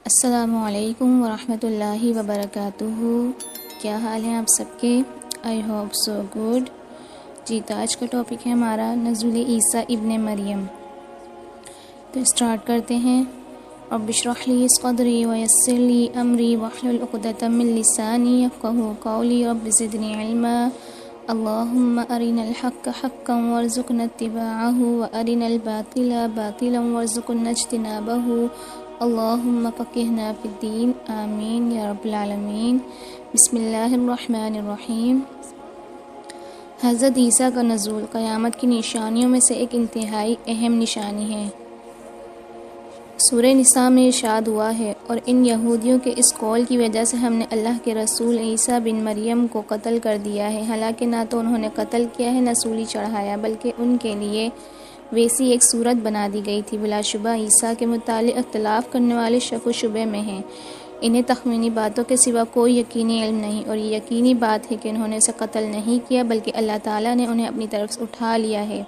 السلام علیکم ورحمۃ اللہ وبرکاتہ۔ کیا حال ہیں آپ سب کے؟ I hope so good. جی تو آج کا ٹاپک ہے ہمارا نزول عیسیٰ ابن مریم۔ تو اسٹارٹ کرتے ہیں۔ رب اشرح لی صدری ویسر لی امری واحلل عقدۃ من لسانی یفقہوا قولی رب زدنی علما۔ اللہم ارنا الحق حقا وارزقنا اتباعہ وارنا الباطل باطلا وارزقنا اجتنابہ۔ اللہم فقہنا فی الدین، آمین یا رب العالمین۔ بسم اللہ الرحمن الرحیم۔ حضرت عیسیٰ کا نزول قیامت کی نشانیوں میں سے ایک انتہائی اہم نشانی ہے۔ سورہ نساء میں ارشاد ہوا ہے، اور ان یہودیوں کے اس قول کی وجہ سے ہم نے اللہ کے رسول عیسیٰ بن مریم کو قتل کر دیا ہے، حالانکہ نہ تو انہوں نے قتل کیا ہے نہ سولی چڑھایا، بلکہ ان کے لیے ویسی ایک صورت بنا دی گئی تھی۔ بلا شبہ عیسیٰ کے متعلق اختلاف کرنے والے شک و شبے میں ہیں۔ انہیں تخمینی باتوں کے سوا کوئی یقینی علم نہیں، اور یہ یقینی بات ہے کہ انہوں نے اسے قتل نہیں کیا، بلکہ اللہ تعالیٰ نے انہیں اپنی طرف سے اٹھا لیا ہے،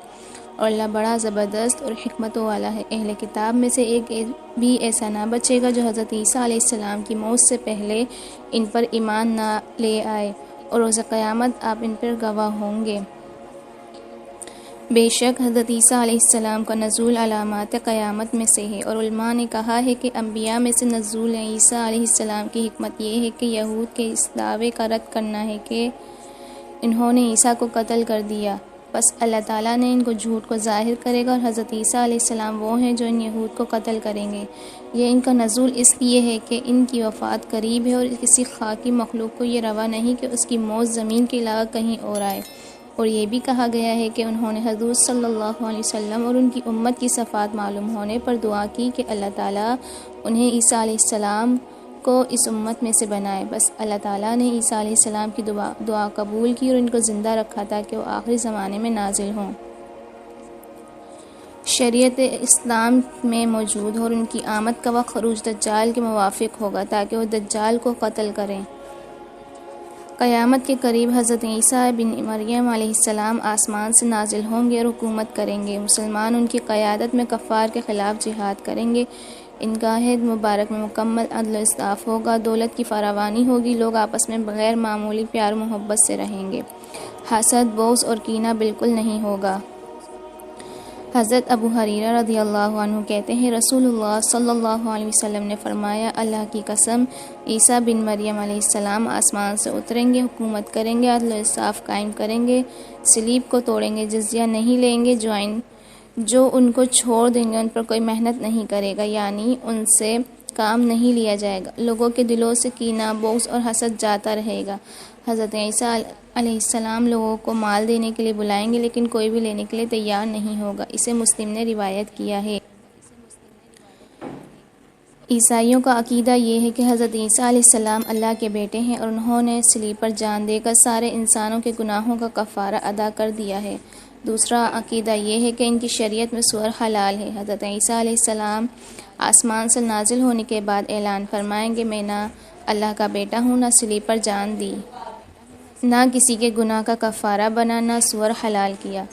اور اللہ بڑا زبردست اور حکمتوں والا ہے۔ اہل کتاب میں سے ایک بھی ایسا نہ بچے گا جو حضرت عیسیٰ علیہ السلام کی موت سے پہلے ان پر ایمان نہ لے آئے، اور روز قیامت آپ ان پر گواہ ہوں گے۔ بے شک حضرت عیسیٰ علیہ السلام کا نزول علامات قیامت میں سے ہے، اور علماء نے کہا ہے کہ انبیاء میں سے نزول عیسیٰ علیہ السلام کی حکمت یہ ہے کہ یہود کے اس دعوے کا رد کرنا ہے کہ انہوں نے عیسیٰ کو قتل کر دیا، بس اللہ تعالیٰ نے ان کو جھوٹ کو ظاہر کرے گا، اور حضرت عیسیٰ علیہ السلام وہ ہیں جو ان یہود کو قتل کریں گے۔ یہ ان کا نزول اس لیے ہے کہ ان کی وفات قریب ہے، اور کسی خاکی مخلوق کو یہ روا نہیں کہ اس کی موت زمین کے علاوہ کہیں اور آئے۔ اور یہ بھی کہا گیا ہے کہ انہوں نے حضور صلی اللہ علیہ وسلم اور ان کی امت کی صفات معلوم ہونے پر دعا کی کہ اللہ تعالیٰ انہیں عیسیٰ علیہ السلام کو اس امت میں سے بنائے، بس اللہ تعالیٰ نے عیسیٰ علیہ السلام کی دعا قبول کی اور ان کو زندہ رکھا تاکہ وہ آخری زمانے میں نازل ہوں، شریعت اسلام میں موجود ہو، اور ان کی آمد کا وقت خروج دجال کے موافق ہوگا تاکہ وہ دجال کو قتل کریں۔ قیامت کے قریب حضرت عیسیٰ بن مریم علیہ السلام آسمان سے نازل ہوں گے اور حکومت کریں گے۔ مسلمان ان کی قیادت میں کفار کے خلاف جہاد کریں گے۔ ان کا عہد مبارک میں مکمل عدل و انصاف ہوگا، دولت کی فراوانی ہوگی، لوگ آپس میں بغیر معمولی پیار و محبت سے رہیں گے، حسد، بغض اور کینہ بالکل نہیں ہوگا۔ حضرت ابو ہریرہ رضی اللہ عنہ کہتے ہیں رسول اللہ صلی اللہ علیہ وسلم نے فرمایا، اللہ کی قسم، عیسیٰ بن مریم علیہ السلام آسمان سے اتریں گے، حکومت کریں گے، عدل و انصاف قائم کریں گے، صلیب کو توڑیں گے، جزیہ نہیں لیں گے، جو ان کو چھوڑ دیں گے ان پر کوئی محنت نہیں کرے گا، یعنی ان سے کام نہیں لیا جائے گا، لوگوں کے دلوں سے کینہ، بغض اور حسد جاتا رہے گا۔ حضرت عیسیٰ علیہ السلام لوگوں کو مال دینے کے لیے بلائیں گے، لیکن کوئی بھی لینے کے لیے تیار نہیں ہوگا، اسے مسلم نے روایت کیا ہے۔ عیسائیوں کا عقیدہ یہ ہے کہ حضرت عیسیٰ علیہ السلام اللہ کے بیٹے ہیں، اور انہوں نے صلیب پر جان دے کر سارے انسانوں کے گناہوں کا کفارہ ادا کر دیا ہے۔ دوسرا عقیدہ یہ ہے کہ ان کی شریعت میں سور حلال ہے۔ حضرت عیسیٰ علیہ السلام آسمان سے نازل ہونے کے بعد اعلان فرمائیں گے، میں نہ اللہ کا بیٹا ہوں، نہ صلیب پر جان دی، نہ کسی کے گناہ کا کفارہ بنا، نہ سور حلال کیا۔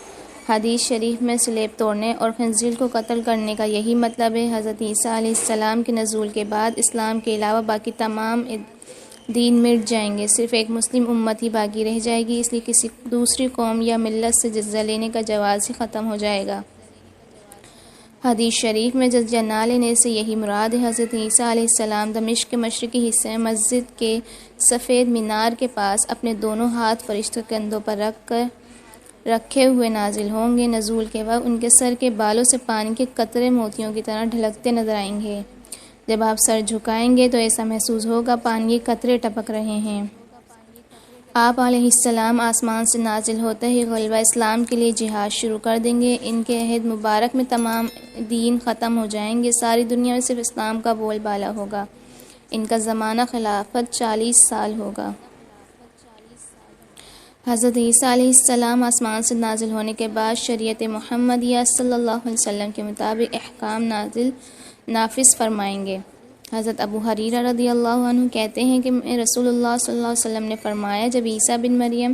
حدیث شریف میں صلیب توڑنے اور خنزیر کو قتل کرنے کا یہی مطلب ہے۔ حضرت عیسیٰ علیہ السلام کے نزول کے بعد اسلام کے علاوہ باقی تمام دین مٹ جائیں گے، صرف ایک مسلم امت ہی باقی رہ جائے گی، اس لیے کسی دوسری قوم یا ملت سے جزیہ لینے کا جواز ہی ختم ہو جائے گا۔ حدیث شریف میں جزیہ نہ لینے سے یہی مراد ہے۔ حضرت عیسیٰ علیہ السلام دمشق کے مشرقی حصے میں مسجد کے سفید مینار کے پاس اپنے دونوں ہاتھ فرشتوں کے کندھوں پر رکھے ہوئے نازل ہوں گے۔ نزول کے وقت ان کے سر کے بالوں سے پانی کے قطرے موتیوں کی طرح ڈھلکتے نظر آئیں گے۔ جب آپ سر جھکائیں گے تو ایسا محسوس ہوگا پانی کے قطرے ٹپک رہے ہیں۔ آپ علیہ السلام آسمان سے نازل ہوتے ہی غلبہ اسلام کے لیے جہاد شروع کر دیں گے۔ ان کے عہد مبارک میں تمام دین ختم ہو جائیں گے، ساری دنیا میں صرف اسلام کا بول بالا ہوگا۔ ان کا زمانہ خلافت 40 سال ہوگا۔ حضرت عیسیٰ علیہ السلام آسمان سے نازل ہونے کے بعد شریعت محمدیہ صلی اللہ علیہ وسلم کے مطابق احکام نافذ فرمائیں گے۔ حضرت ابو ہریرہ رضی اللہ عنہ کہتے ہیں کہ رسول اللہ صلی اللہ علیہ وسلم نے فرمایا، جب عیسیٰ بن مریم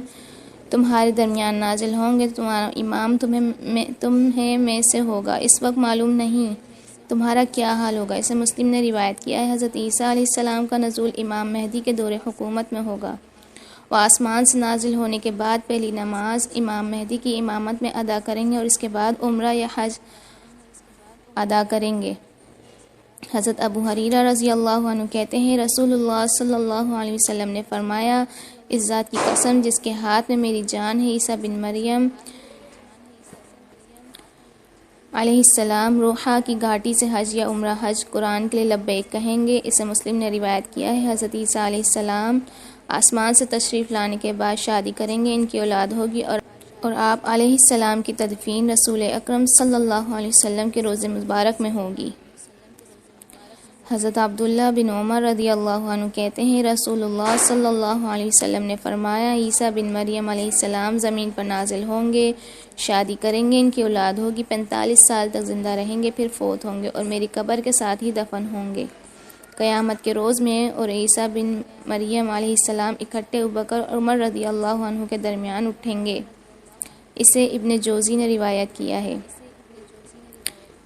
تمہارے درمیان نازل ہوں گے تو تمہارا امام تمہیں میں سے ہوگا، اس وقت معلوم نہیں تمہارا کیا حال ہوگا۔ اسے مسلم نے روایت کیا ہے۔ حضرت عیسیٰ علیہ السلام کا نزول امام مہدی کے دور حکومت میں ہوگا۔ وہ آسمان سے نازل ہونے کے بعد پہلی نماز امام مہدی کی امامت میں ادا کریں گے اور اس کے بعد عمرہ یا حج ادا کریں گے۔ حضرت ابو ہریرہ رضی اللہ عنہ کہتے ہیں رسول اللہ صلی اللہ علیہ وسلم نے فرمایا، اس ذات کی قسم جس کے ہاتھ میں میری جان ہے، عیسیٰ بن مریم علیہ السلام روحا کی گھاٹی سے حج یا عمرہ حج قرآن کے لیے لبیک کہیں گے۔ اسے مسلم نے روایت کیا ہے۔ حضرت عیسیٰ علیہ السلام آسمان سے تشریف لانے کے بعد شادی کریں گے، ان کی اولاد ہوگی اور آپ علیہ السلام کی تدفین رسول اکرم صلی اللہ علیہ وسلم کے روضہ مبارک میں ہوگی۔ حضرت عبداللہ بن عمر رضی اللہ عنہ کہتے ہیں رسول اللہ صلی اللہ علیہ وسلم نے فرمایا، عیسیٰ بن مریم علیہ السلام زمین پر نازل ہوں گے، شادی کریں گے، ان کی اولاد ہوگی، 45 سال تک زندہ رہیں گے، پھر فوت ہوں گے اور میری قبر کے ساتھ ہی دفن ہوں گے۔ قیامت کے روز میں اور عیسیٰ بن مریم علیہ السلام اکٹھے ابوبکر اور عمر رضی اللہ عنہ کے درمیان اٹھیں گے۔ اسے ابن جوزی نے روایت کیا ہے۔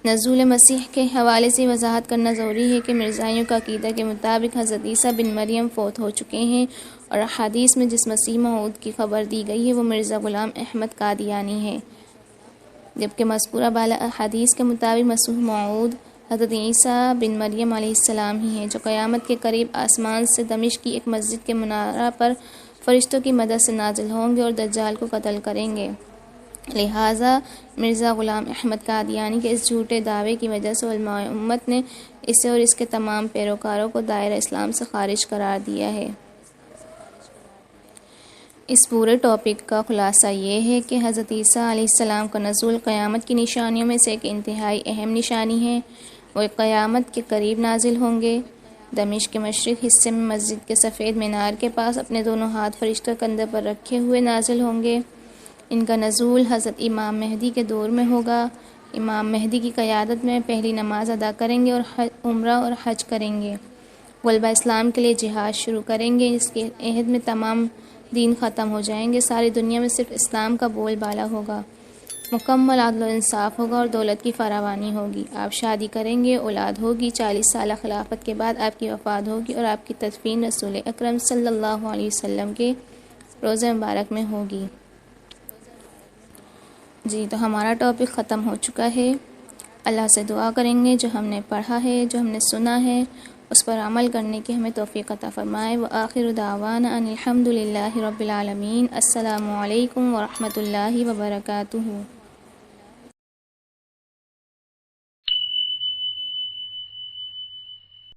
نزول مسیح کے حوالے سے وضاحت کرنا ضروری ہے کہ مرزائیوں کا عقیدہ کے مطابق حضرت عیسیٰ بن مریم فوت ہو چکے ہیں اور احادیث میں جس مسیح موعود کی خبر دی گئی ہے وہ مرزا غلام احمد قادیانی ہے، جبکہ مذکورہ بالا احادیث کے مطابق مسیح موعود حضرت عیسیٰ بن مریم علیہ السلام ہی ہیں، جو قیامت کے قریب آسمان سے دمشق کی ایک مسجد کے منارہ پر فرشتوں کی مدد سے نازل ہوں گے اور دجال کو قتل کریں گے۔ لہٰذا مرزا غلام احمد قادیانی کے اس جھوٹے دعوے کی وجہ سے علماء امت نے اسے اور اس کے تمام پیروکاروں کو دائرہ اسلام سے خارج قرار دیا ہے۔ اس پورے ٹاپک کا خلاصہ یہ ہے کہ حضرت عیسیٰ علیہ السلام کا نزول قیامت کی نشانیوں میں سے ایک انتہائی اہم نشانی ہے۔ وہ قیامت کے قریب نازل ہوں گے، دمشق کے مشرق حصے میں مسجد کے سفید مینار کے پاس اپنے دونوں ہاتھ فرشتہ کندھے پر رکھے ہوئے نازل ہوں گے۔ ان کا نزول حضرت امام مہدی کے دور میں ہوگا۔ امام مہدی کی قیادت میں پہلی نماز ادا کریں گے اور عمرہ اور حج کریں گے۔ غلبہ اسلام کے لیے جہاد شروع کریں گے۔ اس کے عہد میں تمام دین ختم ہو جائیں گے، ساری دنیا میں صرف اسلام کا بول بالا ہوگا، مکمل عدل و انصاف ہوگا اور دولت کی فراوانی ہوگی۔ آپ شادی کریں گے، اولاد ہوگی، 40 سالہ خلافت کے بعد آپ کی وفات ہوگی اور آپ کی تدفین رسول اکرم صلی اللہ علیہ وسلم کے روضہ مبارک میں ہوگی۔ جی تو ہمارا ٹاپک ختم ہو چکا ہے۔ اللہ سے دعا کریں گے جو ہم نے پڑھا ہے، جو ہم نے سنا ہے، اس پر عمل کرنے کی ہمیں توفیق عطا فرمائے۔ وآخر دعوانا ان الحمد للہ رب العالمین۔ السلام علیکم ورحمۃ اللہ وبرکاتہ۔